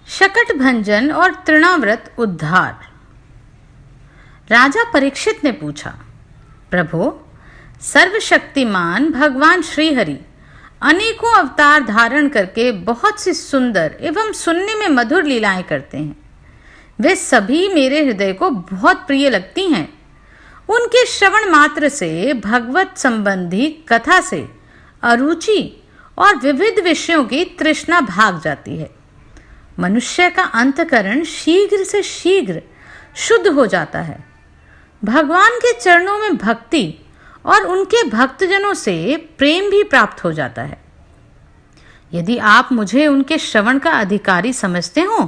शकटभंजन और तृणाव्रत उद्धार। राजा परीक्षित ने पूछा, प्रभो, सर्वशक्तिमान भगवान श्रीहरि अनेकों अवतार धारण करके बहुत सी सुंदर एवं सुनने में मधुर लीलाएं करते हैं। वे सभी मेरे हृदय को बहुत प्रिय लगती हैं। उनके श्रवण मात्र से भगवत संबंधी कथा से अरुचि और विविध विषयों की तृष्णा भाग जाती है। मनुष्य का अंतकरण शीघ्र से शीघ्र शुद्ध हो जाता है। भगवान के चरणों में भक्ति और उनके भक्तजनों से प्रेम भी प्राप्त हो जाता है। यदि आप मुझे उनके श्रवण का अधिकारी समझते हो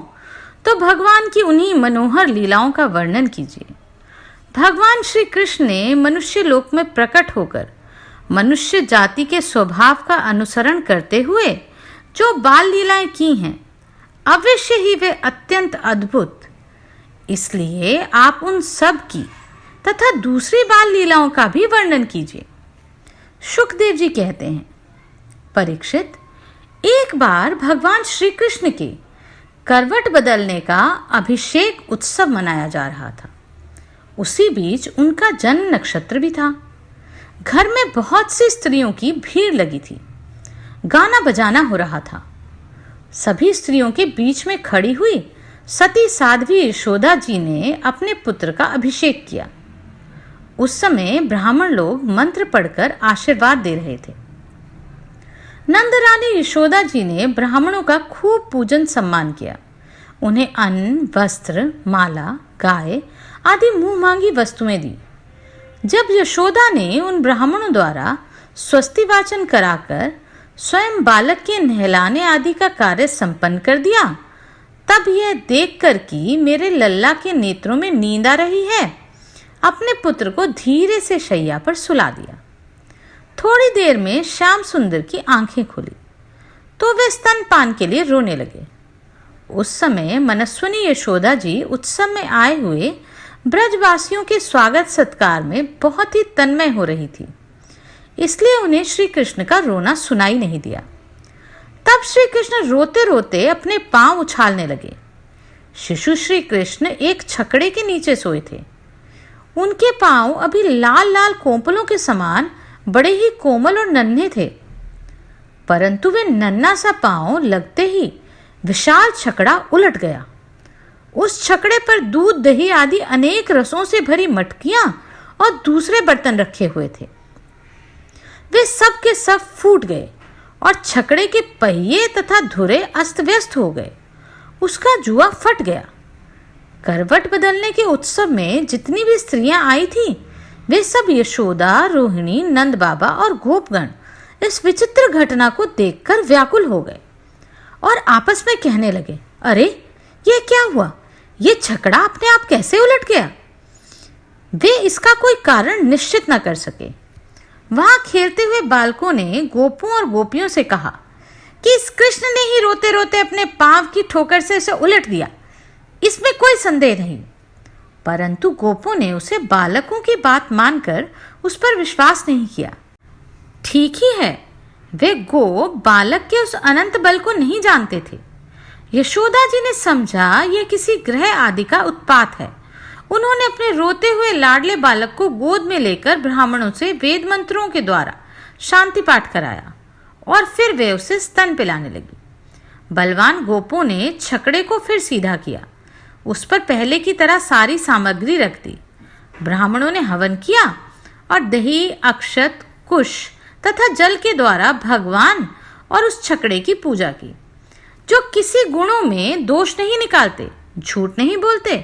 तो भगवान की उन्हीं मनोहर लीलाओं का वर्णन कीजिए। भगवान श्री कृष्ण ने मनुष्य लोक में प्रकट होकर मनुष्य जाति के स्वभाव का अनुसरण करते हुए जो बाल लीलाएं की हैं, अवश्य ही वे अत्यंत अद्भुत। इसलिए आप उन सब की तथा दूसरी बाल लीलाओं का भी वर्णन कीजिए। शुकदेव जी कहते हैं, परीक्षित, एक बार भगवान श्री कृष्ण के करवट बदलने का अभिषेक उत्सव मनाया जा रहा था। उसी बीच उनका जन्म नक्षत्र भी था। घर में बहुत सी स्त्रियों की भीड़ लगी थी। गाना बजाना हो रहा था। सभी स्त्रियों के बीच में खड़ी हुई सती साध्वी यशोदा जी ने अपने पुत्र का अभिषेक किया। उस समय ब्राह्मण लोग मंत्र पढ़कर आशीर्वाद दे रहे थे। नंद रानी यशोदा जी ने ब्राह्मणों का खूब पूजन सम्मान किया। उन्हें अन्न, वस्त्र, माला, गाय आदि मुंह मांगी वस्तुएं दी। जब यशोदा ने उन ब्राह्मणों द्वारा स्वस्ति वाचन कराकर स्वयं बालक के नहलाने आदि का कार्य संपन्न कर दिया, तब यह देखकर कि मेरे लल्ला के नेत्रों में नींद आ रही है, अपने पुत्र को धीरे से शैया पर सुला दिया। थोड़ी देर में श्याम सुंदर की आंखें खुली तो वे स्तनपान के लिए रोने लगे। उस समय मनस्विनी यशोदा जी उत्सव में आए हुए ब्रजवासियों के स्वागत सत्कार में बहुत ही तन्मय हो रही थी, इसलिए उन्हें श्री कृष्ण का रोना सुनाई नहीं दिया। तब श्री कृष्ण रोते रोते अपने पांव उछालने लगे। शिशु श्री कृष्ण एक छकड़े के नीचे सोए थे। उनके पांव अभी लाल लाल कोंपलों के समान बड़े ही कोमल और नन्हे थे, परंतु वे नन्हा सा पांव लगते ही विशाल छकड़ा उलट गया। उस छकड़े पर दूध, दही आदि अनेक रसों से भरी मटकियां और दूसरे बर्तन रखे हुए थे। वे सब के सब फूट गए और छकड़े के पहिए तथा धुरे अस्त व्यस्त हो गए। उसका जुआ फट गया। करवट बदलने के उत्सव में जितनी भी स्त्रियां आई थीं, वे सब यशोदा, रोहिणी, नंद बाबा और गोपगण इस विचित्र घटना को देखकर व्याकुल हो गए और आपस में कहने लगे, अरे ये क्या हुआ? ये छकड़ा अपने आप कैसे उलट गया? वे इसका कोई कारण निश्चित न कर सके। वहां खेलते हुए बालकों ने गोपों और गोपियों से कहा कि इस कृष्ण ने ही रोते रोते अपने पांव की ठोकर से इसे उलट दिया, इसमें कोई संदेह नहीं। परंतु गोपों ने उसे बालकों की बात मानकर उस पर विश्वास नहीं किया। ठीक ही है, वे गोप बालक के उस अनंत बल को नहीं जानते थे। यशोदा जी ने समझा यह किसी ग्रह आदि का उत्पात है। उन्होंने अपने रोते हुए लाडले बालक को गोद में लेकर ब्राह्मणों से वेद मंत्रों के द्वारा शांति पाठ कराया और फिर वे उसे स्तन पिलाने लगी। बलवान गोपों ने छकड़े को फिर सीधा किया। उस पर पहले की तरह सारी सामग्री रख दी। ब्राह्मणों ने हवन किया और दही, अक्षत, कुश तथा जल के द्वारा भगवान और उस छकड़े की पूजा की, जो किसी गुणों में दोष नहीं निकालते, झूठ नहीं बोलते,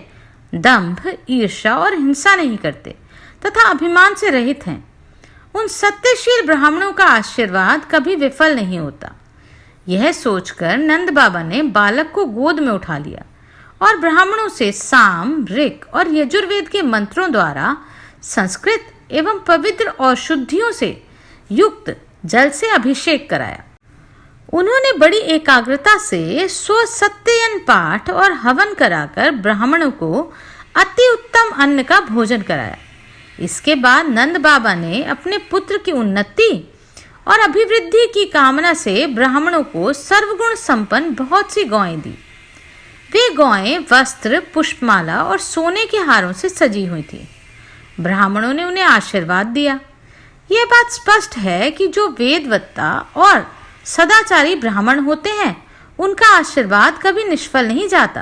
दंभ, ईर्ष्या और हिंसा नहीं करते तथा अभिमान से रहित हैं। उन सत्यशील ब्राह्मणों का आशीर्वाद कभी विफल नहीं होता। यह सोचकर नंद बाबा ने बालक को गोद में उठा लिया और ब्राह्मणों से साम, ऋक और यजुर्वेद के मंत्रों द्वारा संस्कृत एवं पवित्र औषधियों से युक्त जल से अभिषेक कराया। उन्होंने बड़ी एकाग्रता से स्वसत्ययन पाठ और हवन कराकर ब्राह्मणों को अति उत्तम अन्न का भोजन कराया। इसके बाद नंद बाबा ने अपने पुत्र की उन्नति और अभिवृद्धि की कामना से ब्राह्मणों को सर्वगुण संपन्न बहुत सी गौएं दी। वे गौएं वस्त्र, पुष्पमाला और सोने के हारों से सजी हुई थी। ब्राह्मणों ने उन्हें आशीर्वाद दिया। यह बात स्पष्ट है कि जो वेदवत्ता और सदाचारी ब्राह्मण होते हैं, उनका आशीर्वाद कभी निष्फल नहीं जाता।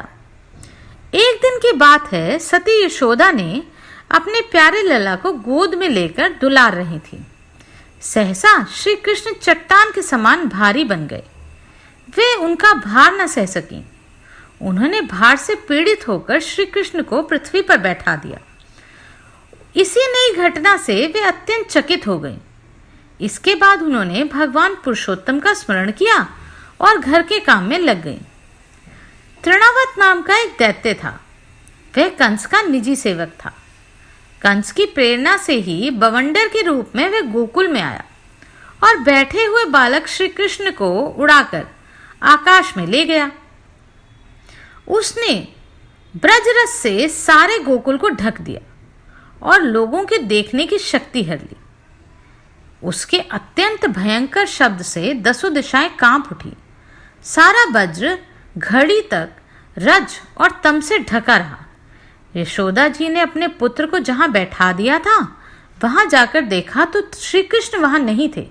एक दिन की बात है, सती यशोदा ने अपने प्यारे लला को गोद में लेकर दुलार रही थी। सहसा श्री कृष्ण चट्टान के समान भारी बन गए। वे उनका भार न सह सकीं। उन्होंने भार से पीड़ित होकर श्री कृष्ण को पृथ्वी पर बैठा दिया। इसी नई घटना से वे अत्यंत चकित हो गईं। इसके बाद उन्होंने भगवान पुरुषोत्तम का स्मरण किया और घर के काम में लग गईं। तृणावत नाम का एक दैत्य था। वह कंस का निजी सेवक था। कंस की प्रेरणा से ही बवंडर के रूप में वह गोकुल में आया और बैठे हुए बालक श्री कृष्ण को उड़ाकर आकाश में ले गया। उसने ब्रजरस से सारे गोकुल को ढक दिया और लोगों के देखने की शक्ति हर ली। उसके अत्यंत भयंकर शब्द से दसों दिशाएं कांप उठी। सारा वज्र घड़ी तक रज और तम से ढका रहा। यशोदा जी ने अपने पुत्र को जहां बैठा दिया था, वहां जाकर देखा तो श्री कृष्ण वहां नहीं थे।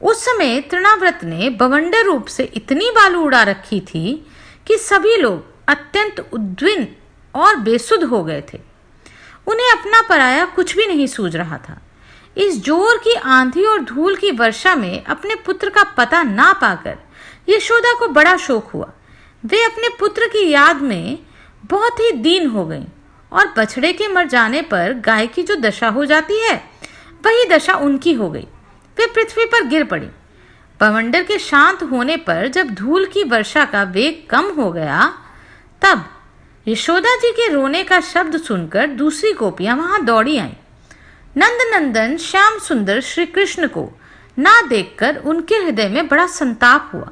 उस समय तृणाव्रत ने बवंडर रूप से इतनी बालू उड़ा रखी थी कि सभी लोग अत्यंत उद्विग्न और बेसुध हो गए थे। उन्हें अपना पराया कुछ भी नहीं सूझ रहा था। इस जोर की आंधी और धूल की वर्षा में अपने पुत्र का पता ना पाकर यशोदा को बड़ा शोक हुआ। वे अपने पुत्र की याद में बहुत ही दीन हो गईं और बछड़े के मर जाने पर गाय की जो दशा हो जाती है, वही दशा उनकी हो गई। वे पृथ्वी पर गिर पड़ी। बवंडर के शांत होने पर जब धूल की वर्षा का वेग कम हो गया, तब यशोदा जी के रोने का शब्द सुनकर दूसरी गोपियां वहां दौड़ी आईं। नंदनंदन श्याम सुंदर श्री कृष्ण को ना देखकर उनके हृदय में बड़ा संताप हुआ।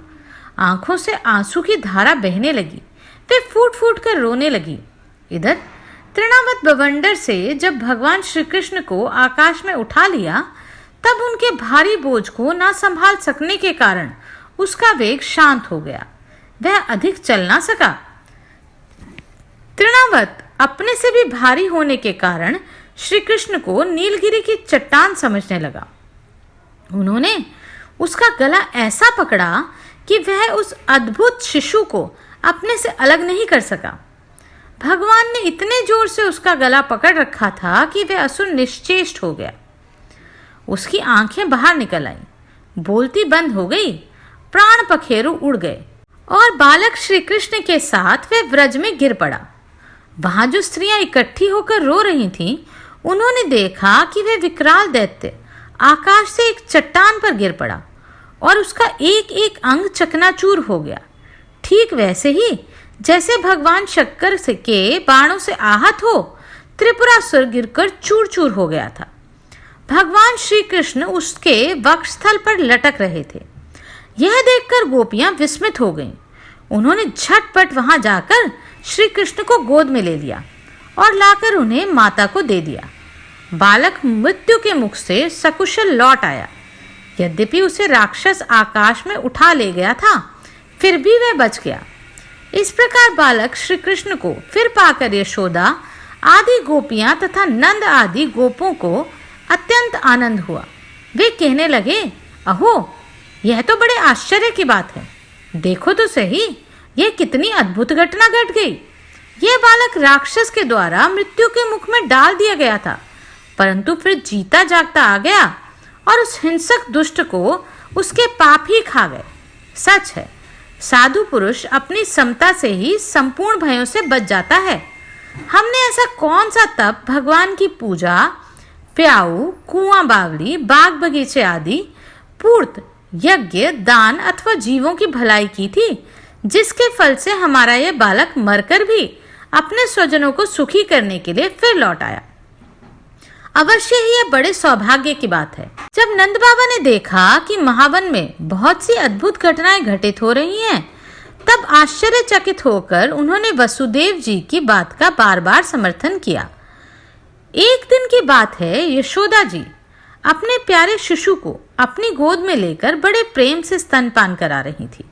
आंखों से आंसू की धारा बहने लगी। वे फूट फूट कर रोने लगी। इधर तृणावत बवंडर से जब भगवान श्री कृष्ण को आकाश में उठा लिया, तब उनके भारी बोझ को ना संभाल सकने के कारण उसका वेग शांत हो गया। वह अधिक चल ना सका। तृणावत अपने से भी भारी होने के कारण श्री कृष्ण को नीलगिरी की चट्टान समझने लगा। उन्होंने उसका गला ऐसा पकड़ा कि वह उस अद्भुत शिशु को अपने से अलग नहीं कर सका। भगवान ने इतने जोर से उसका गला पकड़ रखा था कि वह असुर निश्चेष्ट हो गया। उसकी आंखें बाहर निकल आईं, बोलती बंद हो गई, प्राण पखेरु उड़ गए और बालक श्री कृष्ण के साथ वह व्रज में गिर पड़ा। वहां जो स्त्रियां इकट्ठी होकर रो रही थीं, उन्होंने देखा कि वह विकराल दैत्य आकाश से एक चट्टान पर गिर पड़ा और उसका एक एक अंग चकनाचूर हो गया। ठीक वैसे ही जैसे भगवान शंकर के बाणों से आहत हो त्रिपुरासुर गिरकर चूर चूर हो गया था। भगवान श्री कृष्ण उसके वक्षस्थल पर लटक रहे थे। यह देखकर गोपियां विस्मित हो गईं। उन्होंने झटपट वहां जाकर श्री कृष्ण को गोद में ले लिया और लाकर उन्हें माता को दे दिया। बालक मृत्यु के मुख से सकुशल लौट आया। यद्यपि उसे राक्षस आकाश में उठा ले गया था, फिर भी वह बच गया। इस प्रकार बालक श्री कृष्ण को फिर पाकर यशोदा आदि गोपियां तथा नंद आदि गोपों को अत्यंत आनंद हुआ। वे कहने लगे, अहो, यह तो बड़े आश्चर्य की बात है। देखो तो सही, यह कितनी अद्भुत घटना घट गई। यह बालक राक्षस के द्वारा मृत्यु के मुख में डाल दिया गया था, परंतु फिर जीता जागता आ गया और उस हिंसक दुष्ट को उसके पाप ही खा गए। सच है, साधु पुरुष अपनी समता से ही संपूर्ण भयों से बच जाता है। हमने ऐसा कौन सा तप भगवान की पूजा, प्याऊ, कुआं बावली, बाग बगीचे आदि पूर्त यज्ञ, दान अथवा जीवों की भलाई की थी, जिसके फल से हमारा यह बालक मरकर भी अपने स्वजनों को सुखी करने के लिए फिर लौट आया। अवश्य ही यह बड़े सौभाग्य की बात है। जब नंद बाबा ने देखा कि महावन में बहुत सी अद्भुत घटनाएं घटित हो रही हैं, तब आश्चर्यचकित होकर उन्होंने वसुदेव जी की बात का बार बार समर्थन किया। एक दिन की बात है, यशोदा जी अपने प्यारे शिशु को अपनी गोद में लेकर बड़े प्रेम से स्तनपान करा रही थी।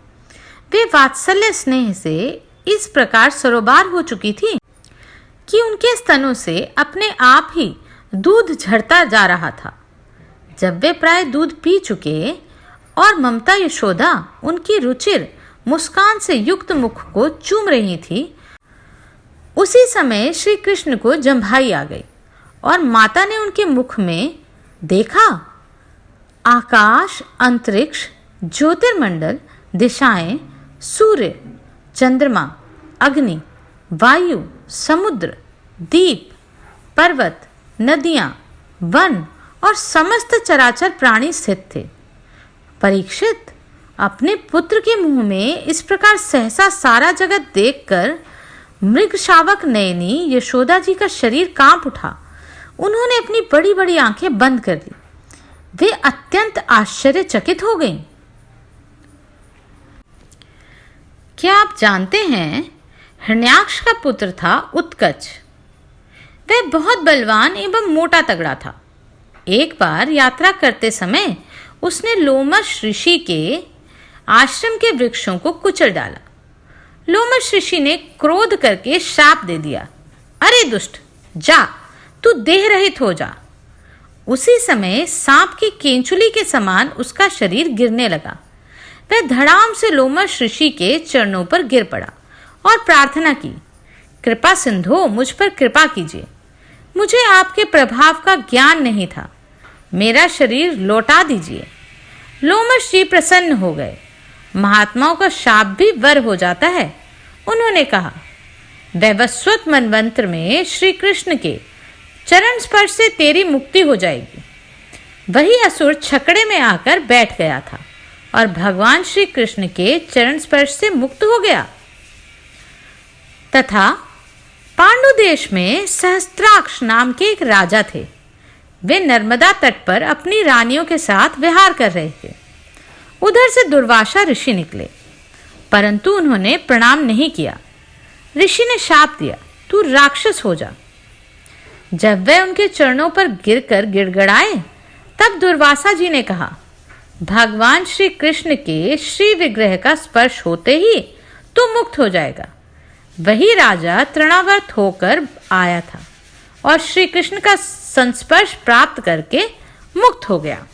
वे वात्सल्य स्नेह से इस प्रकार सरोबार हो चुकी थी कि उनके स्तनों से अपने आप ही दूध झरता जा रहा था। जब वे प्राय दूध पी चुके और ममता यशोदा उनकी रुचिर मुस्कान से युक्त मुख को चूम रही थी, उसी समय श्री कृष्ण को जम्भाई आ गई और माता ने उनके मुख में देखा आकाश, अंतरिक्ष, ज्योतिर्मंडल, दिशाएं, सूर्य, चंद्रमा, अग्नि, वायु, समुद्र, द्वीप, पर्वत, नदियां, वन और समस्त चराचर प्राणी स्थित थे। परीक्षित अपने पुत्र के मुंह में इस प्रकार सहसा सारा जगत देखकर मृग शावक नयनी यशोदा जी का शरीर कांप उठा। उन्होंने अपनी बड़ी बड़ी आंखें बंद कर ली। वे अत्यंत आश्चर्यचकित हो गईं। क्या आप जानते हैं, हिरण्याक्ष का पुत्र था उत्कच। वह बहुत बलवान एवं मोटा तगड़ा था। एक बार यात्रा करते समय उसने लोमश ऋषि के आश्रम के वृक्षों को कुचल डाला। लोमश ऋषि ने क्रोध करके शाप दे दिया, अरे दुष्ट, जा, तू देह रहित हो जा। उसी समय सांप की केंचुली के समान उसका शरीर गिरने लगा। वह धड़ाम से लोमश ऋषि के चरणों पर गिर पड़ा और प्रार्थना की, कृपा सिंधो, मुझ पर कृपा कीजिए। मुझे आपके प्रभाव का ज्ञान नहीं था, मेरा शरीर लौटा दीजिए। लोमश जी प्रसन्न हो गए। महात्माओं का शाप भी वर हो जाता है। उन्होंने कहा, वैवस्वत मनवंत्र में श्री कृष्ण के चरण स्पर्श से तेरी मुक्ति हो जाएगी। वही असुर छकड़े में आकर बैठ गया था और भगवान श्री कृष्ण के चरण स्पर्श से मुक्त हो गया। तथा पांडु देश में सहस्त्राक्ष नाम के एक राजा थे। वे नर्मदा तट पर अपनी रानियों के साथ विहार कर रहे थे। उधर से दुर्वासा ऋषि निकले, परंतु उन्होंने प्रणाम नहीं किया। ऋषि ने शाप दिया, तू राक्षस हो जा। जब वे उनके चरणों पर गिरकर गिड़गड़ाए, तब दुर्वासा जी ने कहा, भगवान श्री कृष्ण के श्री विग्रह का स्पर्श होते ही तू मुक्त हो जाएगा। वही राजा तृणावर्त होकर आया था और श्री कृष्ण का संस्पर्श प्राप्त करके मुक्त हो गया।